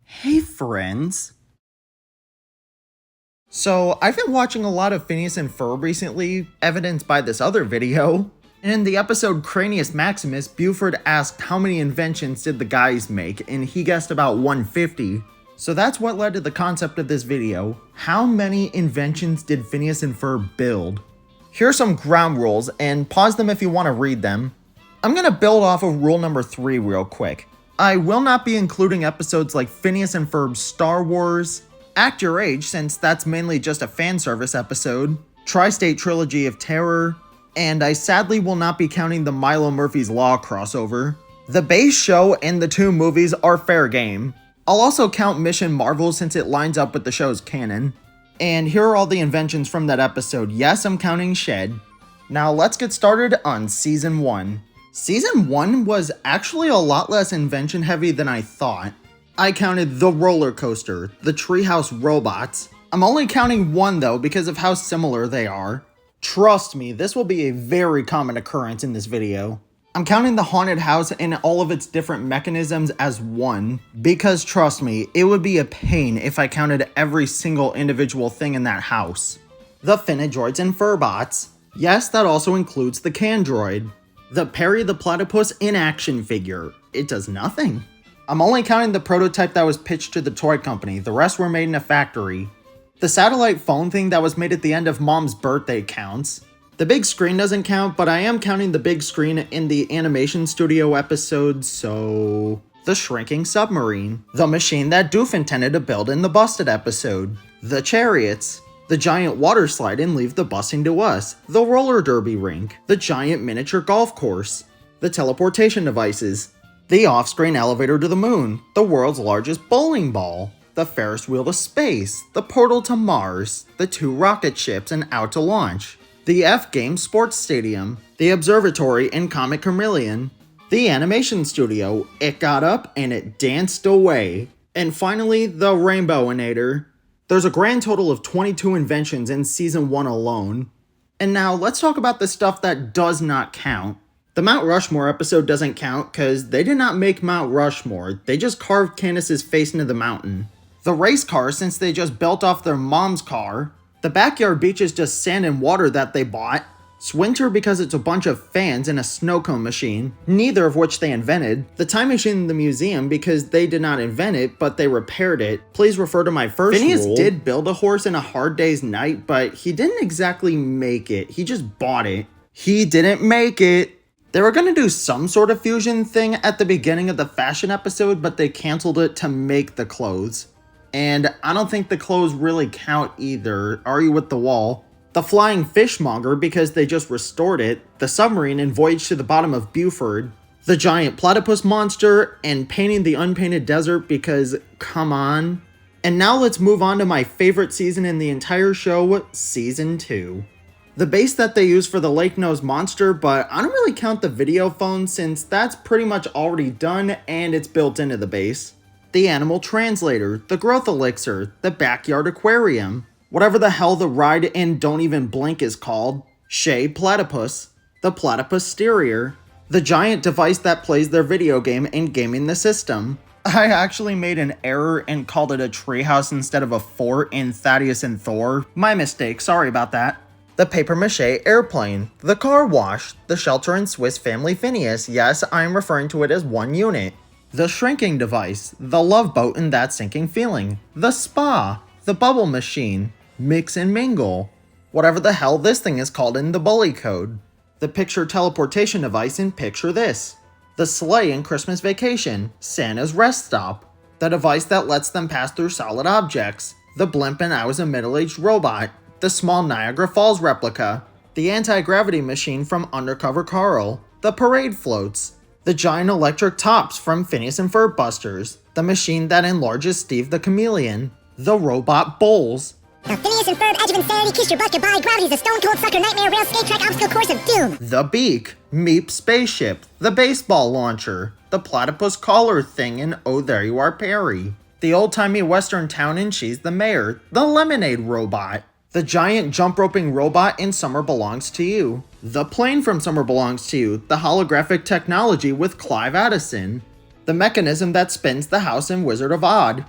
Hey friends. So, I've been watching a lot of Phineas and Ferb recently, evidenced by this other video. And in the episode Cranius Maximus, Buford asked how many inventions did the guys make, and he guessed about 150. So that's what led to the concept of this video. How many inventions did Phineas and Ferb build? Here are some ground rules, and pause them if you want to read them. I'm going to build off of rule number 3 real quick. I will not be including episodes like Phineas and Ferb's Star Wars, Act Your Age since that's mainly just a fan service episode, Tri-State Trilogy of Terror, and I sadly will not be counting the Milo Murphy's Law crossover. The base show and the 2 movies are fair game. I'll also count Mission Marvel since it lines up with the show's canon. And here are all the inventions from that episode. Yes, I'm counting Shed. Now let's get started on Season 1. Season 1 was actually a lot less invention heavy than I thought. I counted the roller coaster, the treehouse robots. I'm only counting 1 though because of how similar they are. Trust me, this will be a very common occurrence in this video. I'm counting the haunted house and all of its different mechanisms as 1, because trust me, it would be a pain if I counted every single individual thing in that house. The Finadroids and Furbots. Yes, that also includes the Candroid. The Perry the Platypus in action figure. It does nothing. I'm only counting the prototype that was pitched to the toy company, the rest were made in a factory. The satellite phone thing that was made at the end of Mom's birthday counts. The big screen doesn't count, but I am counting the big screen in the animation studio episode, so... The shrinking submarine. The machine that Doof intended to build in the Busted episode. The chariots. The giant water slide in Leave the Busing to Us, the roller derby rink, the giant miniature golf course, the teleportation devices, the off-screen elevator to the moon, the world's largest bowling ball, the Ferris wheel to space, the portal to Mars, the 2 rocket ships and out to launch, the F-Game sports stadium, the observatory in Comic Chameleon, the animation studio, it got up and it danced away, and finally the Rainbowinator. There's a grand total of 22 inventions in Season 1 alone. And now, let's talk about the stuff that does not count. The Mount Rushmore episode doesn't count because they did not make Mount Rushmore, they just carved Candace's face into the mountain. The race car, since they just built off their mom's car. The backyard beach is just sand and water that they bought. Swinter because it's a bunch of fans and a snow cone machine, neither of which they invented. The time machine in the museum because they did not invent it, but they repaired it. Please refer to my first rule. Phineas did build a horse in A Hard Day's Night, but he didn't exactly make it. He just bought it. He didn't make it. They were gonna do some sort of fusion thing at the beginning of the fashion episode, but they canceled it to make the clothes. And I don't think the clothes really count either. Are you with the wall? The flying fishmonger because they just restored it, the submarine in Voyage to the Bottom of Buford, the giant platypus monster, and painting the unpainted desert because, come on. And now let's move on to my favorite season in the entire show, Season 2. The base that they use for the Lake Nose monster, but I don't really count the video phone since that's pretty much already done and it's built into the base. The animal translator, the growth elixir, the backyard aquarium, whatever the hell the ride in Don't Even Blink is called, Shay Platypus, the platypus stereo, the giant device that plays their video game and gaming the system. I actually made an error and called it a treehouse instead of a fort in Thaddeus and Thor. My mistake, sorry about that. The papier-mâché airplane, the car wash, the shelter in Swiss Family Phineas, yes, I'm referring to it as one unit. The shrinking device, the love boat and That Sinking Feeling, the spa, the bubble machine, mix and mingle, whatever the hell this thing is called in the bully code, the picture teleportation device in Picture This, the sleigh in Christmas Vacation, Santa's rest stop, the device that lets them pass through solid objects, the blimp and I Was a Middle-Aged Robot, the small Niagara Falls replica, the anti-gravity machine from Undercover Carl, the parade floats, the giant electric tops from Phineas and Ferb Busters, the machine that enlarges Steve the Chameleon, the robot bowls. Now Phineas and Ferb, Edge of Insanity, Kiss Your Butt Goodbye, Gravity's a Stone Cold Sucker, Nightmare Rail, Skate Track, Obstacle Course of Doom. The beak, Meep spaceship, the baseball launcher, the platypus collar thing in Oh There You Are Perry, the old-timey western town in She's the Mayor, the lemonade robot, the giant jump roping robot in Summer Belongs to You, the plane from Summer Belongs to You, the holographic technology with Clive Addison, the mechanism that spins the house in Wizard of Oz,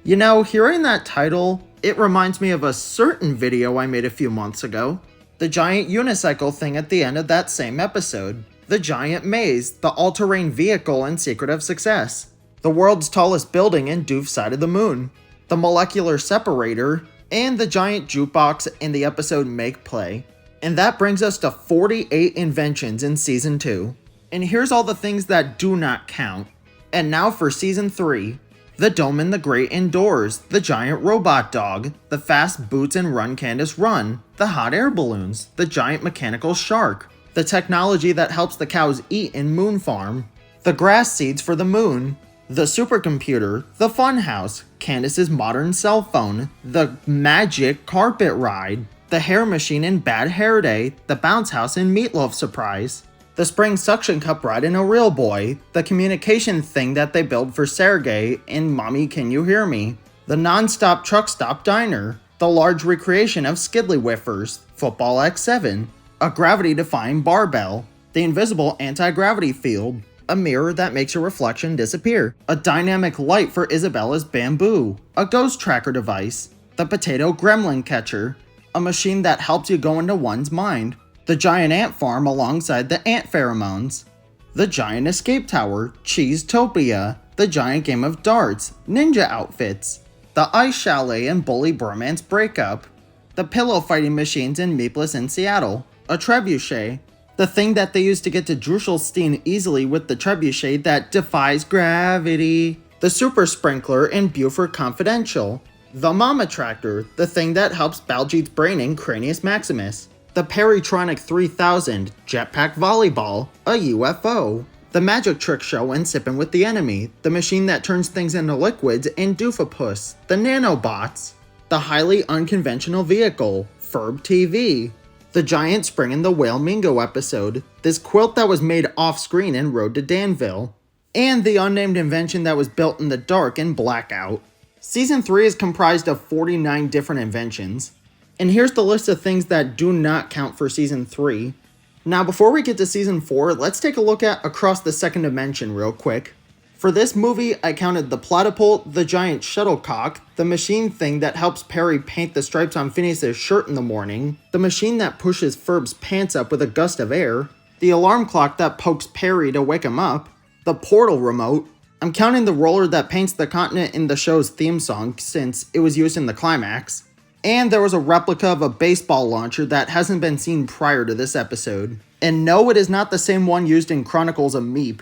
You know, hearing that title, it reminds me of a certain video I made a few months ago. The giant unicycle thing at the end of that same episode. The giant maze, the all-terrain vehicle in Secret of Success. The world's tallest building in Doof's Side of the Moon. The molecular separator, and the giant jukebox in the episode Make Play. And that brings us to 48 inventions in Season 2. And here's all the things that do not count. And now for Season 3. The dome in the great indoors, the giant robot dog, the fast boots and run Candace run, the hot air balloons, the giant mechanical shark, the technology that helps the cows eat in Moon Farm, the grass seeds for the moon, the supercomputer, the funhouse, Candace's modern cell phone, the magic carpet ride, the hair machine in Bad Hair Day, the bounce house in Meatloaf Surprise, the spring suction cup ride in A Real Boy, the communication thing that they build for Sergey in Mommy Can You Hear Me, the non-stop truck stop diner, the large recreation of Skidly Whiffers, Football X7, a gravity-defying barbell, the invisible anti-gravity field, a mirror that makes your reflection disappear, a dynamic light for Isabella's bamboo, a ghost tracker device, the potato gremlin catcher, a machine that helps you go into one's mind, the giant ant farm alongside the ant pheromones, the giant escape tower, Cheesetopia, the giant game of darts, ninja outfits, the ice chalet and bully bromance breakup, the pillow fighting machines in Meepless in Seattle, a trebuchet, the thing that they use to get to Drushelstein easily with the trebuchet that defies gravity, the super sprinkler in Buford Confidential, the mama tractor, the thing that helps Baljeet's brain in Cranius Maximus, the Peritronic 3000 jetpack volleyball, a UFO, the magic trick show in Sippin' with the Enemy, the machine that turns things into liquids in Doofapus, the nanobots, the highly unconventional vehicle, Ferb TV, the giant spring in the Whale Mingo episode, this quilt that was made off-screen in Road to Danville, and the unnamed invention that was built in the dark in Blackout. Season 3 is comprised of 49 different inventions. And here's the list of things that do not count for Season 3. Now before we get to Season 4, let's take a look at Across the Second Dimension real quick. For this movie, I counted the platypult, the giant shuttlecock, the machine thing that helps Perry paint the stripes on Phineas' shirt in the morning, the machine that pushes Ferb's pants up with a gust of air, the alarm clock that pokes Perry to wake him up, the portal remote. I'm counting the roller that paints the continent in the show's theme song since it was used in the climax. And there was a replica of a baseball launcher that hasn't been seen prior to this episode. And no, it is not the same one used in Chronicles of Meep.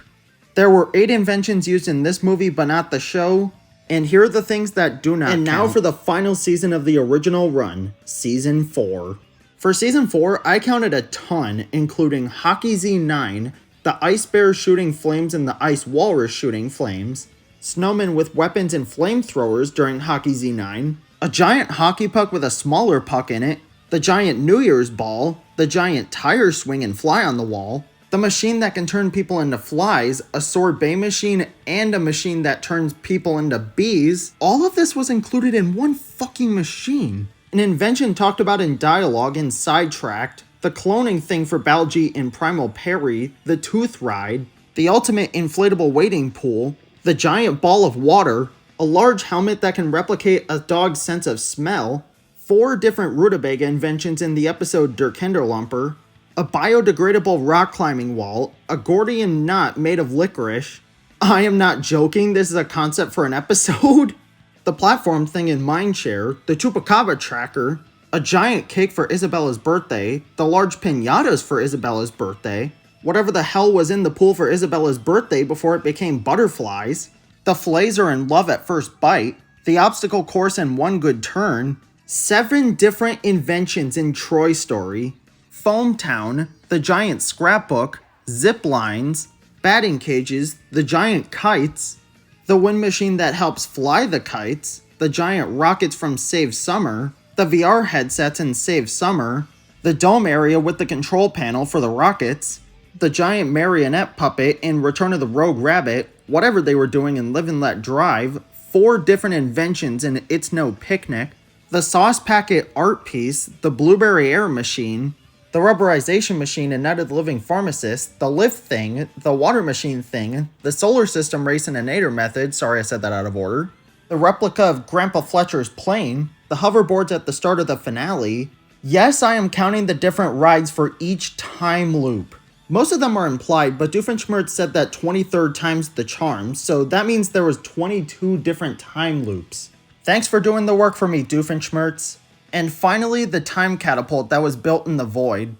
There were 8 inventions used in this movie but not the show, and here are the things that do not count. And now for the final season of the original run, Season 4. For Season 4, I counted a ton, including Hockey Z9, the Ice Bear shooting flames and the Ice Walrus shooting flames, snowmen with weapons and flamethrowers during Hockey Z9, a giant hockey puck with a smaller puck in it, the giant New Year's ball, the giant tire swing and fly on the wall, the machine that can turn people into flies, a sorbet machine, and a machine that turns people into bees. All of this was included in one fucking machine. An invention talked about in dialogue in Sidetracked, the cloning thing for Baljeet in Primal Perry, the tooth ride, the ultimate inflatable wading pool, the giant ball of water, a large helmet that can replicate a dog's sense of smell, 4 different rutabaga inventions in the episode Der Kinderlumper, a biodegradable rock climbing wall, a Gordian knot made of licorice. I am not joking, this is a concept for an episode. The platform thing in Mindshare, the Chupacabra tracker, a giant cake for Isabella's birthday, the large piñatas for Isabella's birthday, whatever the hell was in the pool for Isabella's birthday before it became butterflies, the fillets are in Love at First Bite, the obstacle course in One Good Turn, 7 different inventions in Troy Story, Foam Town, the giant scrapbook, zip lines, batting cages, the giant kites, the wind machine that helps fly the kites, the giant rockets from Save Summer, the VR headsets in Save Summer, the dome area with the control panel for the rockets, the giant marionette puppet in Return of the Rogue Rabbit, whatever they were doing in Live and Let Drive, 4 different inventions in It's No Picnic, the sauce packet art piece, the blueberry air machine, the rubberization machine in Night of the Living Pharmacist, the lift thing, the water machine thing, the solar system race in a nadir method, sorry I said that out of order, the replica of Grandpa Fletcher's plane, the hoverboards at the start of the finale. Yes, I am counting the different rides for each time loop. Most of them are implied, but Doofenshmirtz said that 23rd time's the charm, so that means there was 22 different time loops. Thanks for doing the work for me, Doofenshmirtz. And finally, the time catapult that was built in the void.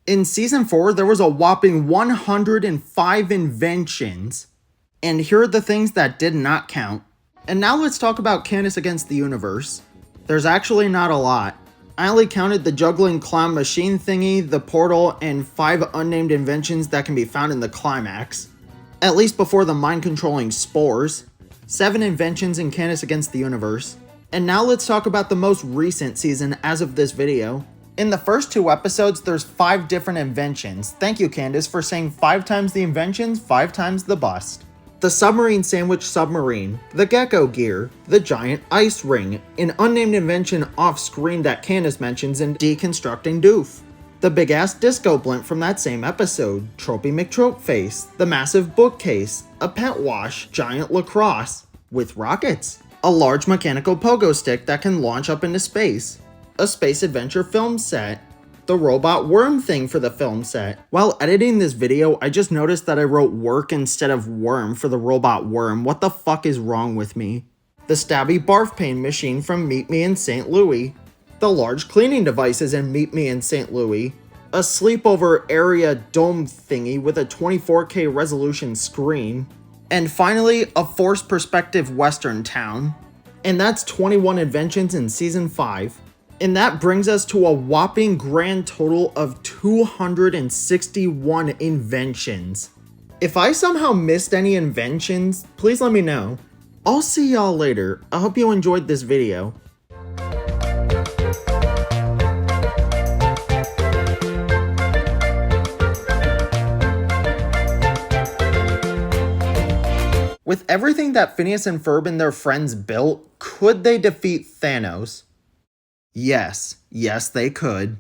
In Season 4, there was a whopping 105 inventions. And here are the things that did not count. And now let's talk about Candace Against the Universe. There's actually not a lot. I only counted the juggling clown machine thingy, the portal, and 5 unnamed inventions that can be found in the climax. At least before the mind-controlling spores. 7 inventions in Candace Against the Universe. And now let's talk about the most recent season as of this video. In the first 2 episodes, there's 5 different inventions. Thank you, Candace, for saying 5 times the inventions, 5 times the bust. The submarine sandwich submarine, the gecko gear, the giant ice ring, an unnamed invention off-screen that Candace mentions in Deconstructing Doof. The big-ass disco blimp from that same episode, Tropey McTropeface, the massive bookcase, a pet wash, giant lacrosse, with rockets, a large mechanical pogo stick that can launch up into space, a space adventure film set, the robot worm thing for the film set. While editing this video, I just noticed that I wrote work instead of worm for the robot worm. What the fuck is wrong with me? The stabby barf pain machine from Meet Me in St. Louis. The large cleaning devices in Meet Me in St. Louis. A sleepover area dome thingy with a 24K resolution screen. And finally, a forced perspective western town. And that's 21 inventions in Season 5. And that brings us to a whopping grand total of 261 inventions. If I somehow missed any inventions, please let me know. I'll see y'all later. I hope you enjoyed this video. With everything that Phineas and Ferb and their friends built, could they defeat Thanos? Yes, they could.